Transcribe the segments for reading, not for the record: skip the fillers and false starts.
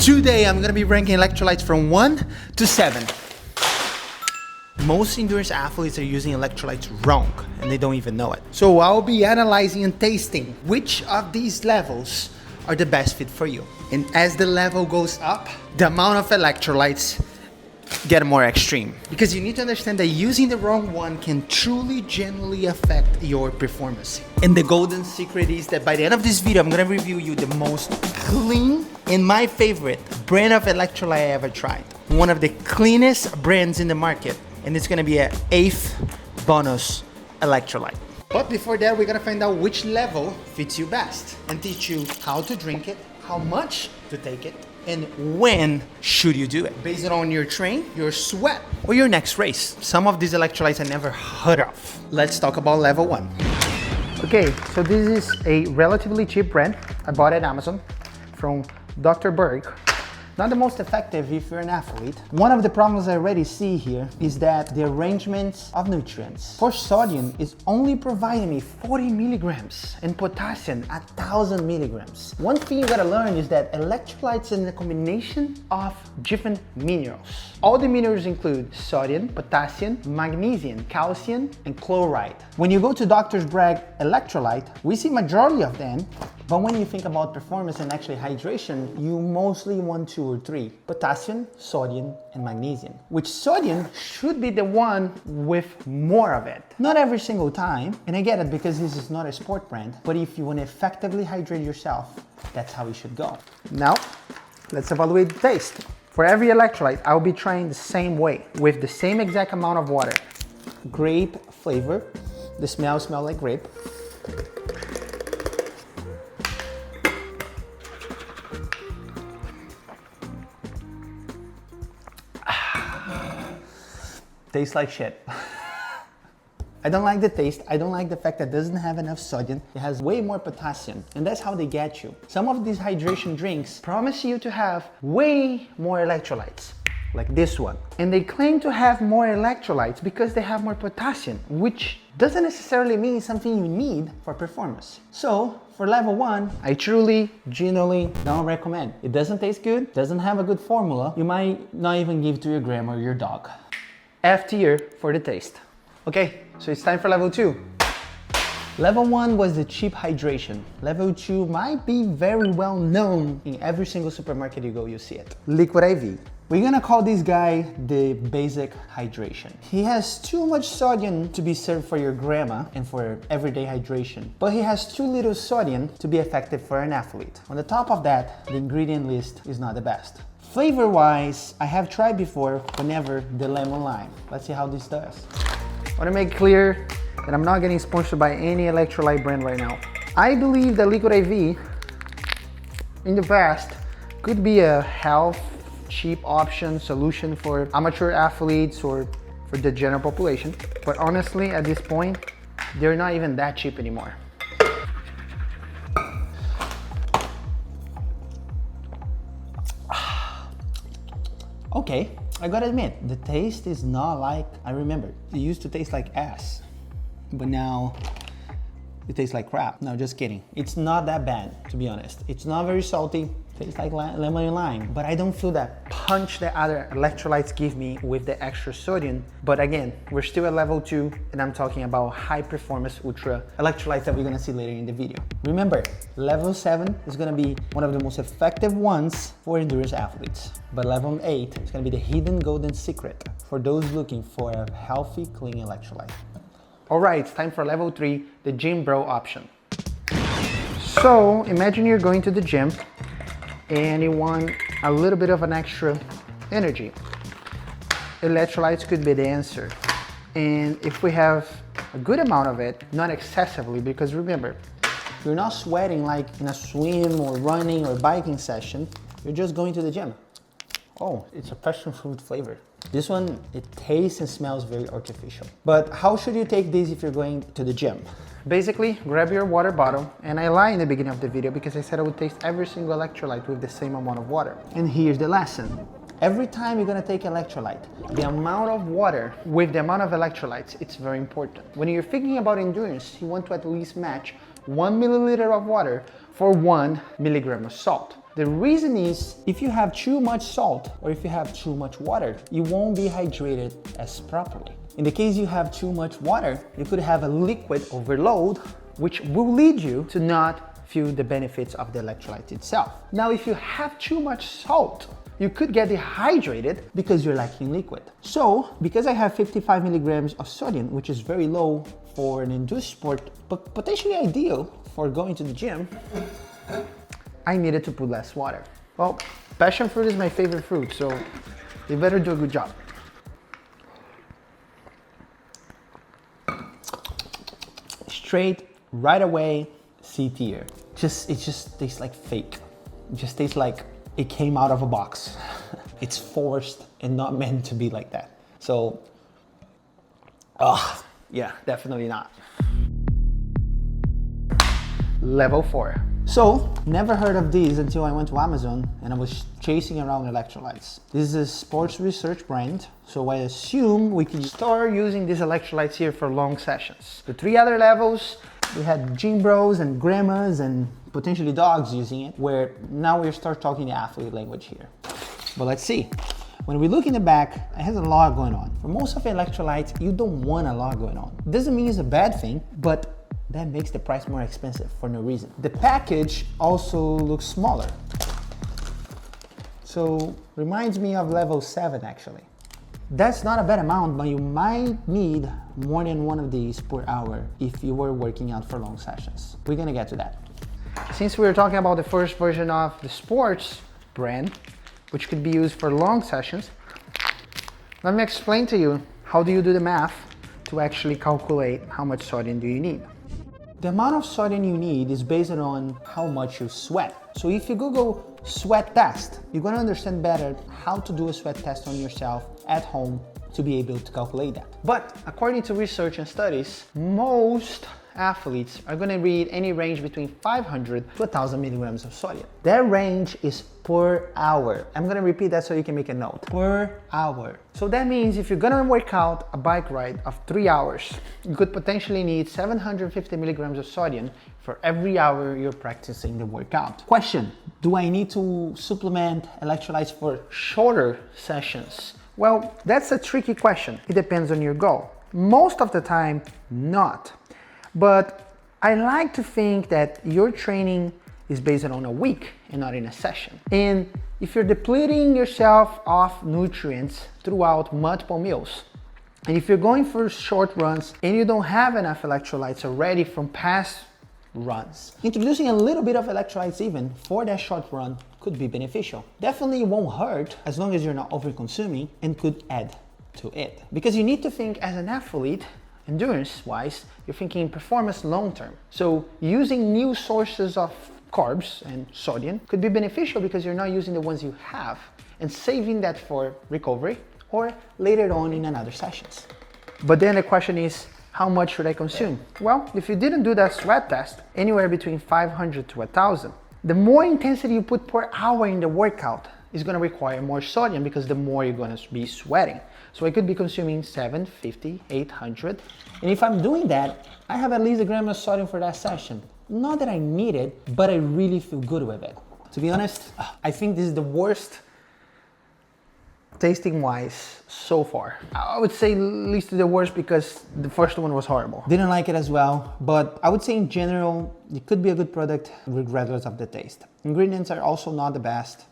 Today I'm gonna be ranking electrolytes from 1 to 7. Most endurance athletes are using electrolytes wrong and they don't even know it. So I'll be analyzing and tasting which of these levels are the best fit for you. And as the level goes up, the amount of electrolytes get more extreme. Because you need to understand that using the wrong one can truly genuinely affect your performance. And the golden secret is that by the end of this video, I'm gonna review you the most clean and my favorite brand of electrolyte I ever tried. One of the cleanest brands in the market. And it's gonna be an 8th bonus electrolyte. But before that, we're gonna find out which level fits you best and teach you how to drink it, how much to take it, and when should you do it, based on your train, your sweat, or your next race. Some of these electrolytes I never heard of. Let's talk about level 1. Okay, so this is a relatively cheap brand. I bought it at Amazon from Dr. Berg. Not the most effective if you're an athlete. One of the problems I already see here is that the arrangements of nutrients for sodium is only providing me 40 milligrams and potassium 1,000 milligrams. One thing you gotta learn is that electrolytes is a combination of different minerals. All the minerals include sodium, potassium, magnesium, calcium, and chloride. When you go to Dr. Berg electrolyte, we see majority of them. But when you think about performance and actually hydration, you mostly want 2 or 3. Potassium, sodium, and magnesium. Which sodium should be the one with more of it. Not every single time, and I get it because this is not a sport brand, but if you want to effectively hydrate yourself, that's how it should go. Now, let's evaluate the taste. For every electrolyte, I'll be trying the same way, with the same exact amount of water. Grape flavor. The smells like grape. Tastes like shit. I don't like the taste. I don't like the fact that it doesn't have enough sodium. It has way more potassium, and that's how they get you. Some of these hydration drinks promise you to have way more electrolytes, like this one. And they claim to have more electrolytes because they have more potassium, which doesn't necessarily mean something you need for performance. So, for level 1, I truly, genuinely don't recommend. It doesn't taste good, doesn't have a good formula. You might not even give to your grandma or your dog. F tier for the taste. Okay, so it's time for level 2. Level 1 was the cheap hydration. Level 2 might be very well known. In every single supermarket you go, you see it. Liquid IV. We're gonna call this guy the basic hydration. He has too much sodium to be served for your grandma and for everyday hydration, but he has too little sodium to be effective for an athlete. On the top of that, the ingredient list is not the best. Flavor-wise, I have tried before, but never the lemon lime. Let's see how this does. I want to make clear that I'm not getting sponsored by any electrolyte brand right now. I believe that Liquid IV, in the past, could be a health, cheap option, solution for amateur athletes or for the general population. But honestly, at this point, they're not even that cheap anymore. Okay, I gotta admit, the taste is not like I remember. It used to taste like ass, but now it tastes like crap. No, just kidding. It's not that bad, to be honest. It's not very salty. Tastes like lemon and lime, but I don't feel that punch that other electrolytes give me with the extra sodium. But again, we're still at level 2, and I'm talking about high performance ultra electrolytes that we're gonna see later in the video. Remember, level 7 is gonna be one of the most effective ones for endurance athletes. But level 8 is gonna be the hidden golden secret for those looking for a healthy, clean electrolyte. All right, it's time for level 3, the gym bro option. So imagine you're going to the gym and you want a little bit of an extra energy. Electrolytes could be the answer. And if we have a good amount of it, not excessively, because remember, you're not sweating like in a swim or running or biking session, you're just going to the gym. Oh, it's a passion fruit flavor. This one, it tastes and smells very artificial. But how should you take this if you're going to the gym? Basically, grab your water bottle, and I lied in the beginning of the video because I said I would taste every single electrolyte with the same amount of water. And here's the lesson. Every time you're gonna take electrolyte, the amount of water with the amount of electrolytes, it's very important. When you're thinking about endurance, you want to at least match 1 milliliter of water for 1 milligram of salt. The reason is if you have too much salt or if you have too much water, you won't be hydrated as properly. In the case you have too much water, you could have a liquid overload, which will lead you to not feel the benefits of the electrolyte itself. Now, if you have too much salt, you could get dehydrated because you're lacking liquid. So, because I have 55 milligrams of sodium, which is very low for an endurance sport, but potentially ideal for going to the gym, I needed to put less water. Well, passion fruit is my favorite fruit, so they better do a good job. Straight, right away, C tier. It just tastes like fake. It just tastes like it came out of a box. It's forced and not meant to be like that. So, yeah, definitely not. Level 4. So, never heard of these until I went to Amazon and I was chasing around electrolytes. This is a sports research brand, so I assume we can start using these electrolytes here for long sessions. The 3 other levels, we had gym bros and grandmas and potentially dogs using it, where now we start talking the athlete language here. But let's see. When we look in the back, it has a lot going on. For most of the electrolytes, you don't want a lot going on. Doesn't mean it's a bad thing, but that makes the price more expensive for no reason. The package also looks smaller. So, reminds me of level 7 actually. That's not a bad amount, but you might need more than one of these per hour if you were working out for long sessions. We're gonna get to that. Since we were talking about the first version of the sports brand, which could be used for long sessions, let me explain to you how do you do the math to actually calculate how much sodium do you need. The amount of sodium you need is based on how much you sweat. So if you Google sweat test, you're gonna understand better how to do a sweat test on yourself at home to be able to calculate that. But according to research and studies, most athletes are gonna read any range between 500 to 1,000 milligrams of sodium. That range is per hour. I'm gonna repeat that so you can make a note. Per hour. So that means if you're gonna work out a bike ride of 3 hours, you could potentially need 750 milligrams of sodium for every hour you're practicing the workout. Question, do I need to supplement electrolytes for shorter sessions? Well, that's a tricky question. It depends on your goal. Most of the time, not. But I like to think that your training is based on a week and not in a session. And if you're depleting yourself of nutrients throughout multiple meals, and if you're going for short runs and you don't have enough electrolytes already from past runs, introducing a little bit of electrolytes even for that short run could be beneficial. Definitely won't hurt as long as you're not over consuming, and could add to it. Because you need to think as an athlete, endurance-wise, you're thinking performance long-term. So using new sources of carbs and sodium could be beneficial because you're not using the ones you have and saving that for recovery or later on in another sessions. But then the question is, how much should I consume? Well, if you didn't do that sweat test, anywhere between 500 to 1,000. The more intensity you put per hour in the workout is gonna require more sodium because the more you're gonna be sweating. So I could be consuming 750, 800. And if I'm doing that, I have at least a gram of sodium for that session. Not that I need it, but I really feel good with it. To be honest, I think this is the worst tasting wise so far. I would say least the worst because the first one was horrible. Didn't like it as well, but I would say in general, it could be a good product regardless of the taste. Ingredients are also not the best.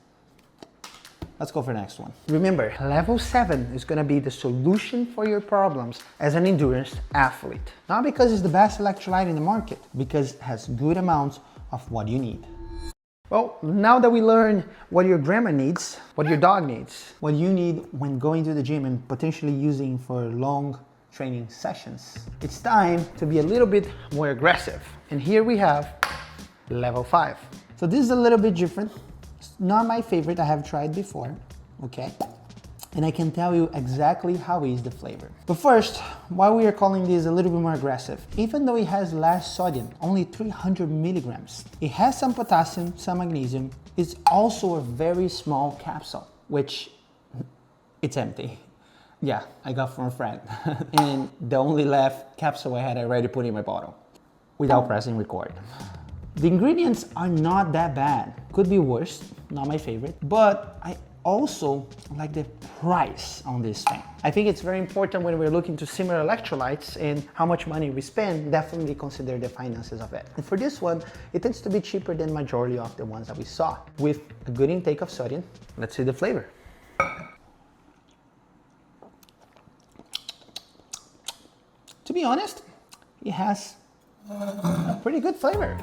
Let's go for the next one. Remember, level 7 is gonna be the solution for your problems as an endurance athlete. Not because it's the best electrolyte in the market, because it has good amounts of what you need. Well, now that we learned what your grandma needs, what your dog needs, what you need when going to the gym and potentially using for long training sessions, it's time to be a little bit more aggressive. And here we have level 5. So this is a little bit different. It's not my favorite, I have tried before, okay? And I can tell you exactly how is the flavor. But first, why we are calling this a little bit more aggressive, even though it has less sodium, only 300 milligrams, it has some potassium, some magnesium. It's also a very small capsule, which it's empty. Yeah, I got from a friend. And the only left capsule I had already put in my bottle without pressing record. The ingredients are not that bad. Could be worse, not my favorite, but I also like the price on this thing. I think it's very important when we're looking to similar electrolytes and how much money we spend, definitely consider the finances of it. And for this one, it tends to be cheaper than majority of the ones that we saw, with a good intake of sodium. Let's see the flavor. To be honest, it has a pretty good flavor.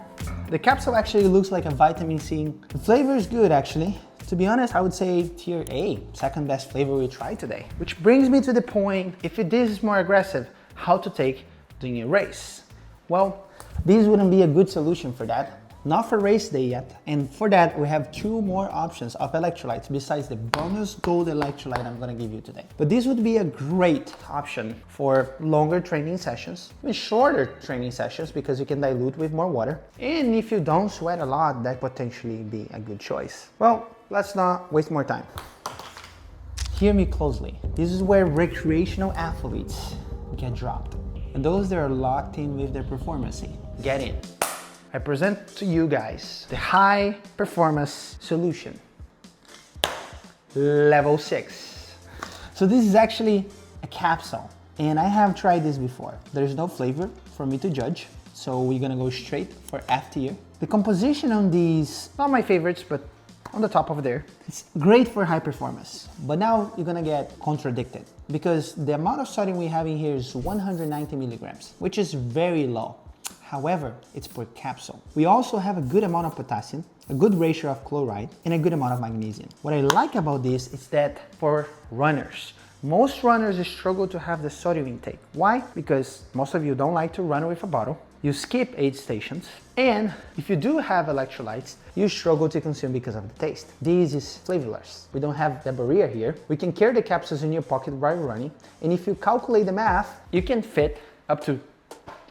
The capsule actually looks like a vitamin C. The flavor is good actually. To be honest, I would say tier A, second best flavor we tried today. Which brings me to the point, if this is more aggressive, how to take during a race. Well, this wouldn't be a good solution for that. Not for race day yet. And for that, we have two more options of electrolytes besides the bonus gold electrolyte I'm gonna give you today. But this would be a great option for longer training sessions, even shorter training sessions, because you can dilute with more water. And if you don't sweat a lot, that potentially be a good choice. Well, let's not waste more time. Hear me closely. This is where recreational athletes get dropped. And those that are locked in with their performance, get in. I present to you guys the high performance solution, level 6. So this is actually a capsule, and I have tried this before. There's no flavor for me to judge, so we're gonna go straight for F tier. The composition on these, not my favorites, but on the top over there. It's great for high performance, but now you're gonna get contradicted because the amount of sodium we have in here is 190 milligrams, which is very low. However, it's per capsule. We also have a good amount of potassium, a good ratio of chloride, and a good amount of magnesium. What I like about this is that for runners, most runners struggle to have the sodium intake. Why? Because most of you don't like to run with a bottle. You skip aid stations, and if you do have electrolytes, you struggle to consume because of the taste. This is flavorless. We don't have the barrier here. We can carry the capsules in your pocket while running, and if you calculate the math, you can fit up to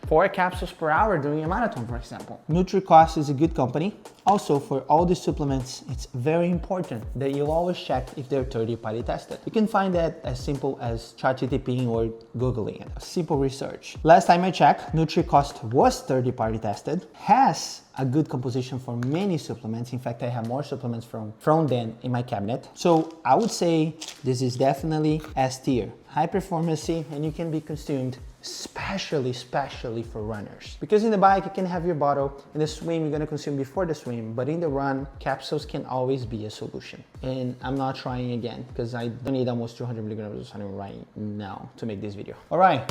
4 capsules per hour during a marathon, for example. NutriCost is a good company. Also, for all the supplements, it's very important that you always check if they're third-party tested. You can find that as simple as ChatGPT or Googling it. A simple research. Last time I checked, NutriCost was third-party tested, has a good composition for many supplements. In fact, I have more supplements from them in my cabinet. So I would say this is definitely S tier. High performance, and you can be consumed especially for runners. Because in the bike, you can have your bottle. In the swim, you're gonna consume before the swim, but in the run, capsules can always be a solution. And I'm not trying again, because I don't need almost 200 milligrams of sodium right now to make this video. All right,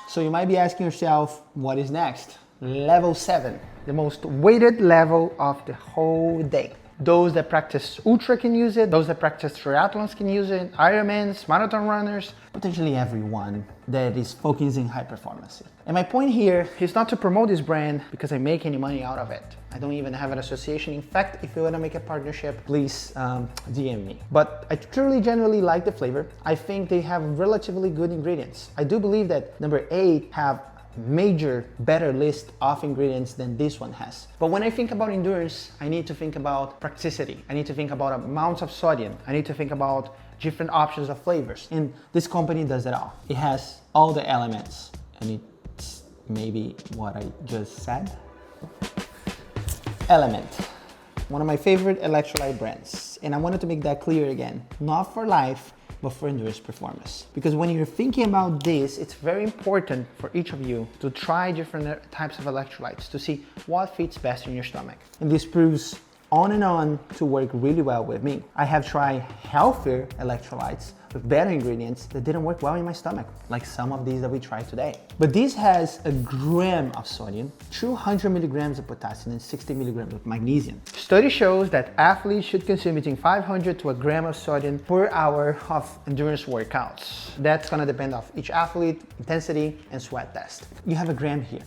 so you might be asking yourself, what is next? Level 7, the most weighted level of the whole day. Those that practice ultra can use it, those that practice triathlons can use it, Ironmans, marathon runners, potentially everyone that is focusing high performance. And my point here is not to promote this brand because I make any money out of it. I don't even have an association. In fact, if you want to make a partnership, please DM me. But I truly generally like the flavor. I think they have relatively good ingredients. I do believe that number 8 have major better list of ingredients than this one has. But when I think about endurance, I need to think about practicity. I need to think about amounts of sodium. I need to think about different options of flavors. And this company does it all. It has all the elements. And it's maybe what I just said. Element. One of my favorite electrolyte brands. And I wanted to make that clear again. Not for life, but for endurance performance. Because when you're thinking about this, it's very important for each of you to try different types of electrolytes to see what fits best in your stomach. And this proves on and on to work really well with me. I have tried healthier electrolytes with better ingredients that didn't work well in my stomach, like some of these that we tried today. But this has a gram of sodium, 200 milligrams of potassium, and 60 milligrams of magnesium. Study shows that athletes should consume between 500 to a gram of sodium per hour of endurance workouts. That's gonna depend on each athlete, intensity, and sweat test. You have a gram here.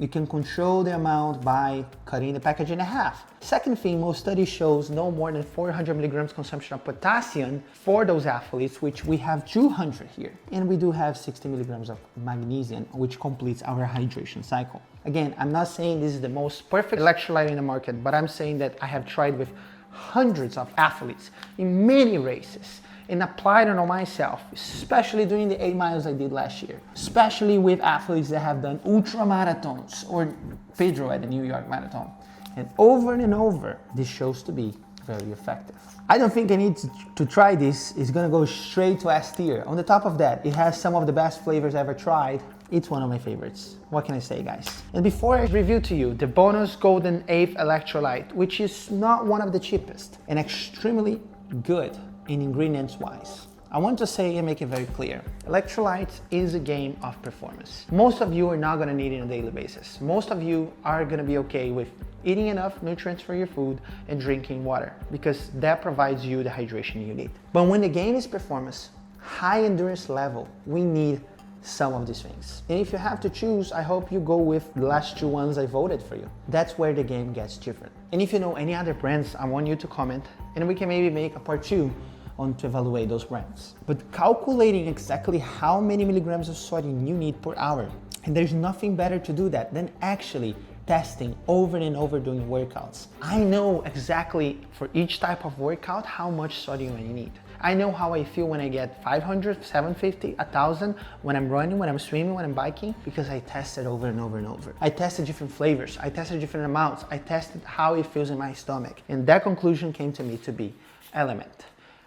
You can control the amount by cutting the package in half. Second thing, most studies shows no more than 400 milligrams consumption of potassium for those athletes, which we have 200 here. And we do have 60 milligrams of magnesium, which completes our hydration cycle. Again, I'm not saying this is the most perfect electrolyte in the market, but I'm saying that I have tried with hundreds of athletes in many races and applied it on myself, especially during the 8 miles I did last year, especially with athletes that have done ultra marathons, or Pedro at the New York Marathon. And over, this shows to be very effective. I don't think I need to try this. It's gonna go straight to S tier. On the top of that, it has some of the best flavors I ever tried. It's one of my favorites. What can I say, guys? And before I review to you the bonus golden 8th electrolyte, which is not one of the cheapest and extremely good in ingredients wise, I want to say and make it very clear, electrolytes is a game of performance. Most of you are not gonna need it on a daily basis. Most of you are gonna be okay with eating enough nutrients for your food and drinking water because that provides you the hydration you need. But when the game is performance, high endurance level, we need some of these things. And if you have to choose, I hope you go with the last two ones I voted for you. That's where the game gets different. And if you know any other brands, I want you to comment and we can maybe make a part 2 on to evaluate those brands. But calculating exactly how many milligrams of sodium you need per hour, and there's nothing better to do that than actually testing over and over doing workouts. I know exactly for each type of workout how much sodium I need. I know how I feel when I get 500, 750, 1000, when I'm running, when I'm swimming, when I'm biking, because I tested over and over and over. I tested different flavors, I tested different amounts, I tested how it feels in my stomach. And that conclusion came to me to be Element.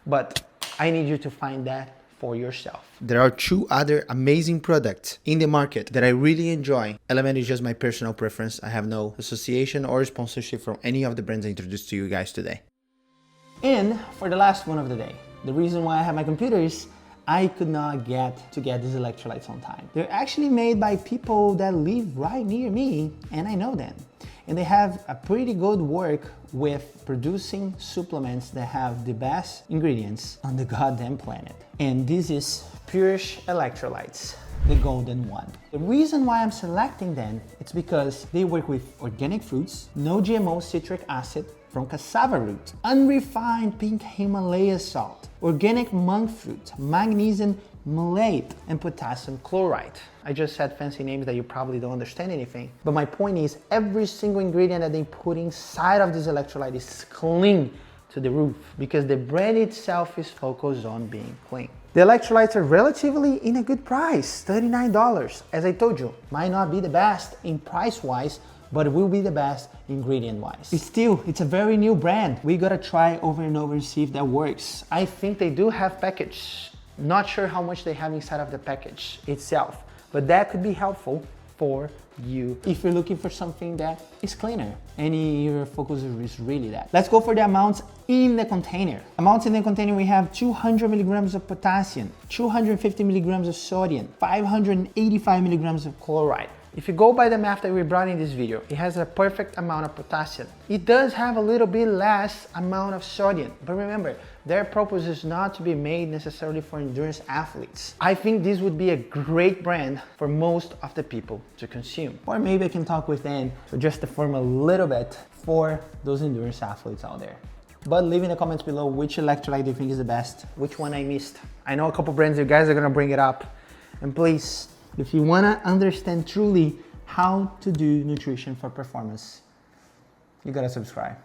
But I need you to find that for yourself. There are 2 other amazing products in the market that I really enjoy. Element is just my personal preference. I have no association or sponsorship from any of the brands I introduced to you guys today. And for the last one of the day, the reason why I have my computer is I could not get these electrolytes on time. They're actually made by people that live right near me, and I know them. And they have a pretty good work with producing supplements that have the best ingredients on the goddamn planet. And this is Purish Electrolytes, the golden one. The reason why I'm selecting them, it's because they work with organic fruits, no GMO citric acid from cassava root, unrefined pink Himalaya salt, organic monk fruit, magnesium malate, and potassium chloride. I just said fancy names that you probably don't understand anything. But my point is, every single ingredient that they put inside of this electrolyte is clean to the roof because the brand itself is focused on being clean. The electrolytes are relatively in a good price, $39. As I told you, might not be the best in price-wise, but it will be the best ingredient-wise. It's a very new brand. We gotta try over and over and see if that works. I think they do have package. Not sure how much they have inside of the package itself, but that could be helpful for you if you're looking for something that is cleaner and your focus is really that. Let's go for the amounts in the container. Amounts in the container, we have 200 milligrams of potassium, 250 milligrams of sodium, 585 milligrams of chloride. If you go by the math that we brought in this video, it has a perfect amount of potassium. It does have a little bit less amount of sodium, but remember, their purpose is not to be made necessarily for endurance athletes. I think this would be a great brand for most of the people to consume. Or maybe I can talk with them to just form a little bit for those endurance athletes out there. But leave in the comments below which electrolyte do you think is the best, which one I missed. I know a couple brands, you guys are gonna bring it up. And please, if you wanna understand truly how to do nutrition for performance, you gotta subscribe.